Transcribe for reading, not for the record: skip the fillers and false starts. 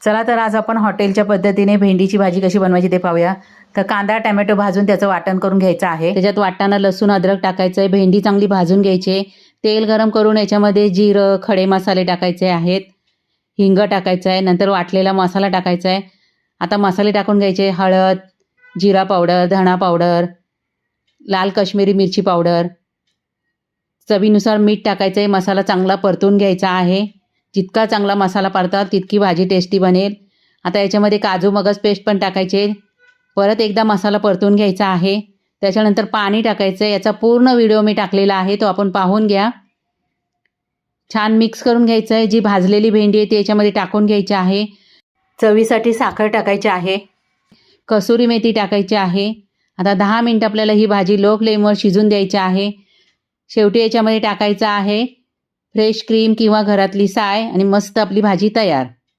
चला तर आज आपण हॉटेलच्या पद्धतीने भेंडीची भाजी कशी बनवायची ते पाहूया। तर कांदा टोमॅटो भाजून त्याचं वाटण करून घ्यायचं आहे। त्याच्यात वाटताना लसूण अद्रक टाकायचं आहे। भेंडी चांगली भाजून घ्यायची। तेल गरम करून याच्यामध्ये जिरं खडे मसाले टाकायचे आहेत, हिंग टाकायचं आहे, नंतर वाटलेला मसाला टाकायचा आहे। आता मसाले टाकून घ्यायचे, हळद, जिरा पावडर, धणा पावडर, लाल काश्मीरी मिरची पावडर, चवीनुसार मीठ टाकायचं आहे। मसाला चांगला परतून घ्यायचा आहे। जितका चांगला मसाला परताल तितकी भाजी टेस्टी बनेल। आता याच्यामध्ये काजू मगज पेस्ट पण टाकायचे। परत एकदा मसाला परतून घ्यायचा आहे। त्याच्यानंतर पाणी टाकायचं आहे। याचा पूर्ण व्हिडिओ मी टाकलेला आहे, तो आपण पाहून घ्या। छान मिक्स करून घ्यायचं आहे। जी भाजलेली भेंडी आहे ती याच्यामध्ये टाकून घ्यायची आहे। चवीसाठी साखर टाकायची आहे, कसुरी मेथी टाकायची आहे। आता 10 मिनिट आपल्याला ही भाजी लो फ्लेमवर शिजून द्यायची आहे। शेवटी याच्यामध्ये टाकायचं आहे फ्रेश क्रीम किंवा घरातली साय आणि मस्त आपली भाजी तयार।